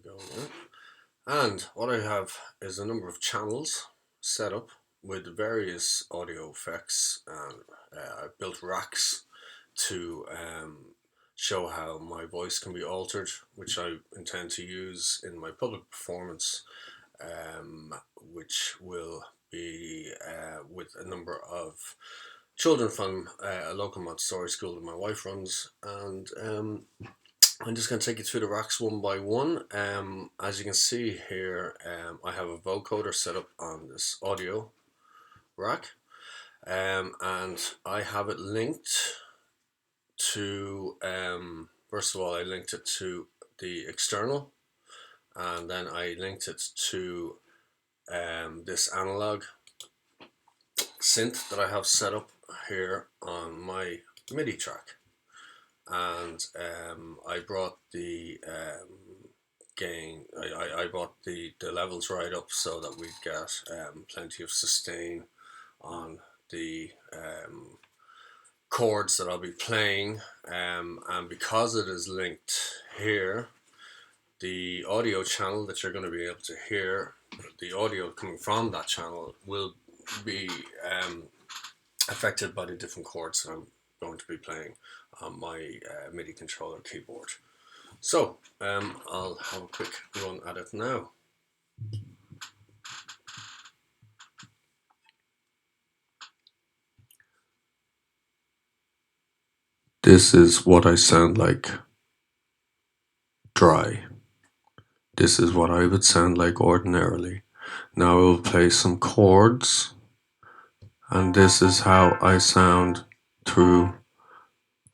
go now. And what I have is a number of channels set up with various audio effects, and I've built racks to show how my voice can be altered, which I intend to use in my public performance, which will be with a number of children from a local Montessori school that my wife runs, and I'm just going to take you through the racks one by one. As you can see here, I have a vocoder set up on this audio rack, and I have it linked to, first of all, I linked it to the external, and then I linked it to this analog synth that I have set up here on my MIDI track. And I brought the gain, I brought the levels right up so that we get plenty of sustain on the chords that I'll be playing, and because it is linked here, the audio channel that you're going to be able to hear, the audio coming from that channel will be affected by the different chords that I'm going to be playing on my MIDI controller keyboard. So I'll have a quick run at it now. This is what I sound like dry. This is what I would sound like ordinarily. Now I will play some chords, and this is how I sound through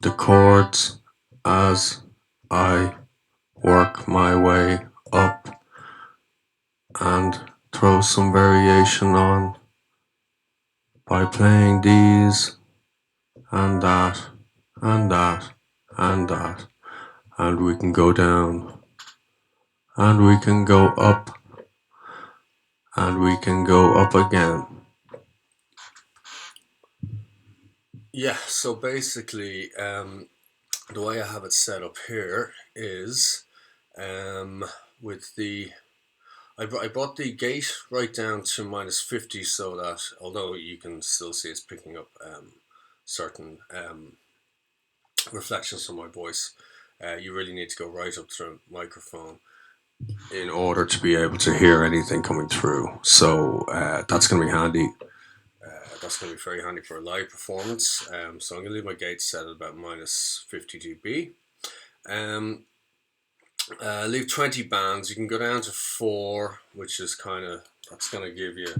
the chords as I work my way up and throw some variation on by playing these and that and that and that, and we can go down and we can go up and we can go up again. Yeah, so basically the way I have it set up here is with the I brought the gate right down to -50 so that although you can still see it's picking up certain reflections from my voice, you really need to go right up to the microphone in order to be able to hear anything coming through. So that's going to be handy. That's going to be very handy for a live performance. So I'm going to leave my gate set at about -50 dB. Leave 20 bands. You can go down to 4, which is that's going to give you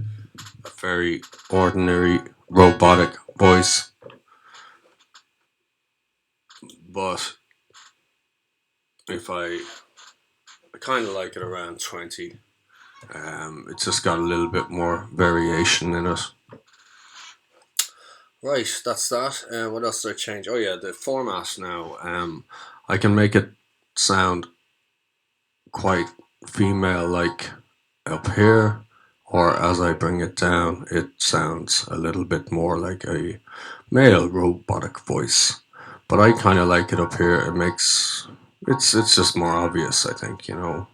a very ordinary robotic voice. But if I kind of like it around 20. It's just got a little bit more variation in it. Right, that's that. What else did I change? Oh yeah, the format now. I can make it sound quite female-like up here, or as I bring it down, it sounds a little bit more like a male robotic voice. But I kind of like it up here. It's just more obvious, I think, and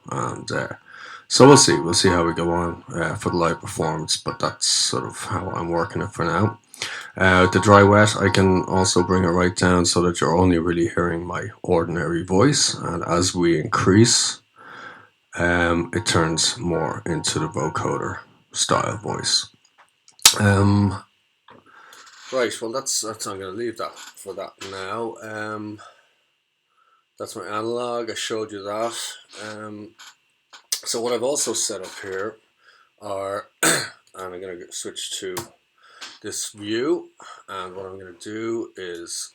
so we'll see how we go on for the live performance, but that's sort of how I'm working it for now. The dry wet, I can also bring it right down so that you're only really hearing my ordinary voice, and as we increase, it turns more into the vocoder style voice. Right, well that's I'm going to leave that for that now. That's my analog, I showed you that. So what I've also set up here are, and I'm going to switch to this view, and what I'm going to do is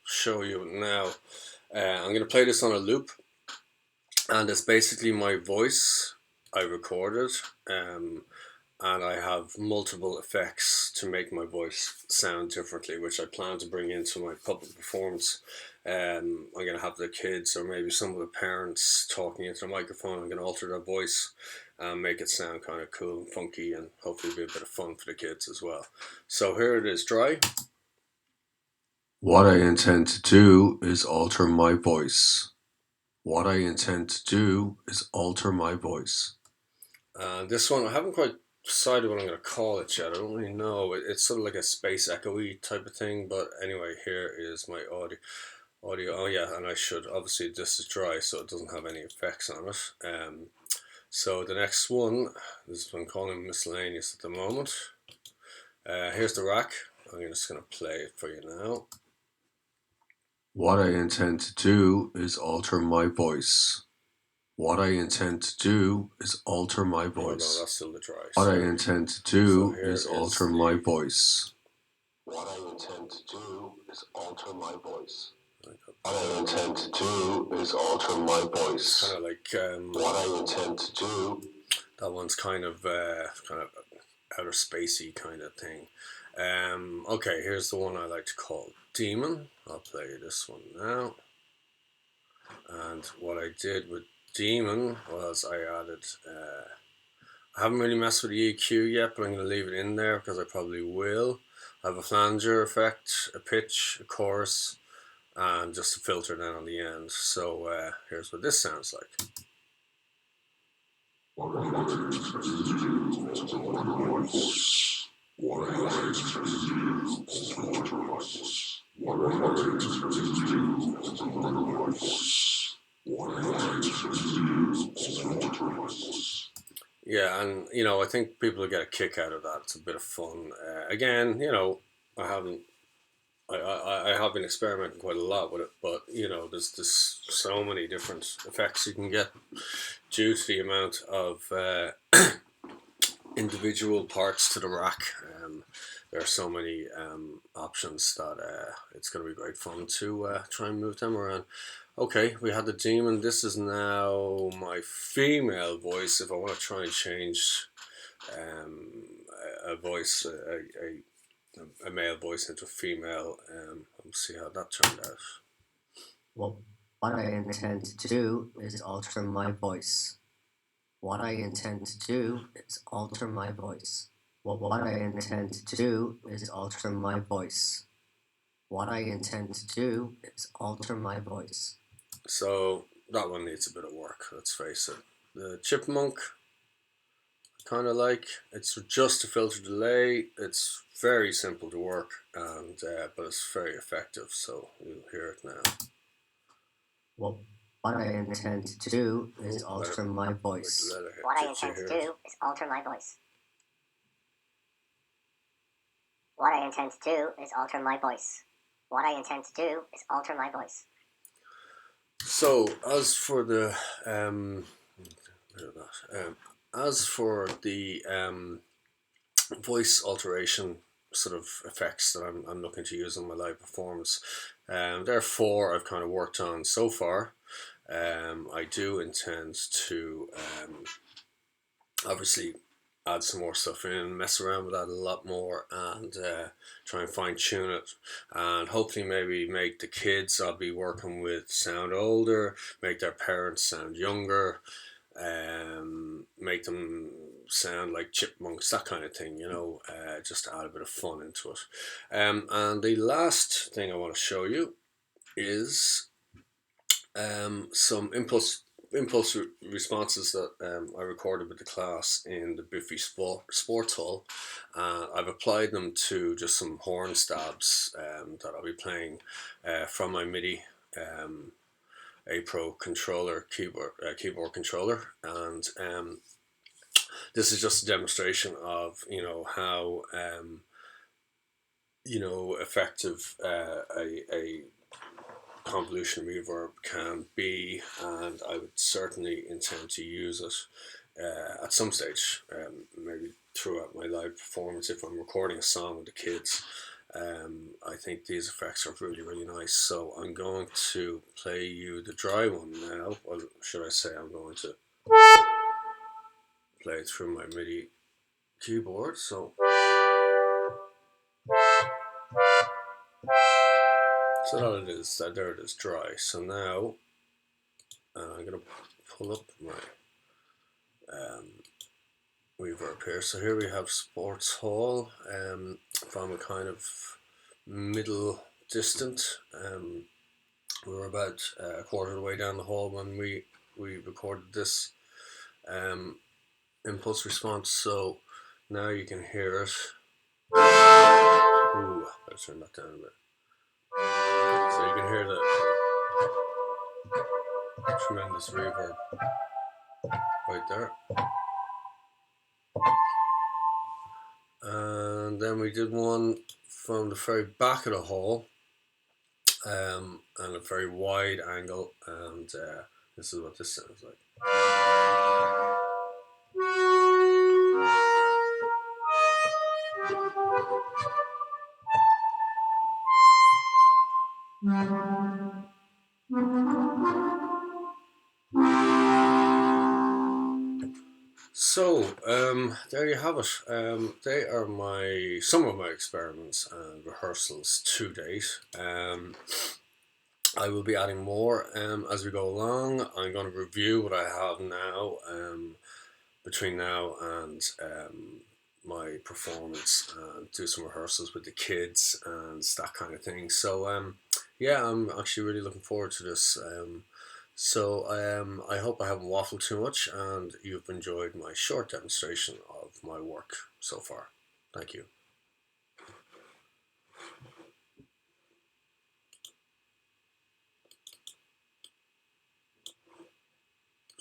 show you now. I'm going to play this on a loop, and it's basically my voice I recorded, and I have multiple effects to make my voice sound differently, which I plan to bring into my public performance. I'm going to have the kids or maybe some of the parents talking into the microphone. I'm going to alter their voice and make it sound kind of cool and funky, and hopefully be a bit of fun for the kids as well. So here it is, dry. What I intend to do is alter my voice. What I intend to do is alter my voice. This one, I haven't quite decided what I'm going to call it yet. I don't really know. It's sort of like a space echoey type of thing. But anyway, here is my audio. Oh yeah, and I should obviously this is dry, so it doesn't have any effects on it. So the next one, this is what I'm calling miscellaneous at the moment. Here's the rack. I'm just going to play it for you now. What I intend to do is alter my voice. What I intend to do is alter my Oh no, voice. that's still the dry. What I Sorry. intend to So do here is is alter my the. voice. What I intend to do is alter my voice. What I intend to do is alter my It's voice. kind of like What I intend to do. that one's kind of outer spacey kind of thing. Okay, here's the one I like to call Demon. I'll play this one now. And what I did with Demon was I added. I haven't really messed with the EQ yet, but I'm going to leave it in there because I probably will. I have a flanger effect, a pitch, a chorus, and just a filter then on the end. So here's what this sounds like. Yeah, and I think people will get a kick out of that. It's a bit of fun. Again, I haven't. I have been experimenting quite a lot with it, but there's so many different effects you can get due to the amount of individual parts to the rack. There are so many options that it's going to be great fun to try and move them around. Okay, we had the demon. This is now my female voice. If I want to try and change a voice, a male voice into a female, we'll see how that turned out. Well, what I intend to do is alter my voice. What I intend to do is alter my voice. Well, what I intend to do is alter my voice. What I intend to do is alter my voice. So that one needs a bit of work, let's face it. The chipmunk, kind of like it's just a filter delay. It's very simple to work, and but it's very effective. So you'll hear it now. Well, what I intend to do is alter my voice. What I intend to do is alter my voice. What I intend to do is alter my voice. What I intend to do is alter my voice. So as for the as for the voice alteration sort of effects that I'm looking to use in my live performance, there are four I've kind of worked on so far. I do intend to obviously add some more stuff in, mess around with that a lot more, and try and fine tune it, and hopefully maybe make the kids I'll be working with sound older, make their parents sound younger, make them sound like chipmunks, that kind of thing, just to add a bit of fun into it. And the last thing I want to show you is some impulse responses that I recorded with the class in the Biffy Sports Hall. I've applied them to just some horn stabs that I'll be playing from my MIDI A Pro controller, keyboard controller, and this is just a demonstration of how effective a convolution reverb can be, and I would certainly intend to use it at some stage, maybe throughout my live performance if I'm recording a song with the kids. I think these effects are really, really nice. So I'm going to play you the dry one now. Or should I say I'm going to play it through my MIDI keyboard. So that it is. There it is, dry. So now I'm going to pull up my reverb here. So here we have Sports Hall from a kind of middle distant We were about a quarter of the way down the hall when we recorded this impulse response. So now you can hear it. Ooh, let's turn that down a bit. So you can hear the tremendous reverb right there. And then we did one from the very back of the hall, and a very wide angle, and this is what this sounds like. So there you have it. They are some of my experiments and rehearsals to date. I will be adding more as we go along. I'm going to review what I have now between now and my performance, and do some rehearsals with the kids and that kind of thing. So yeah, I'm actually really looking forward to this. I hope I haven't waffled too much and you've enjoyed my short demonstration of my work so far. Thank you.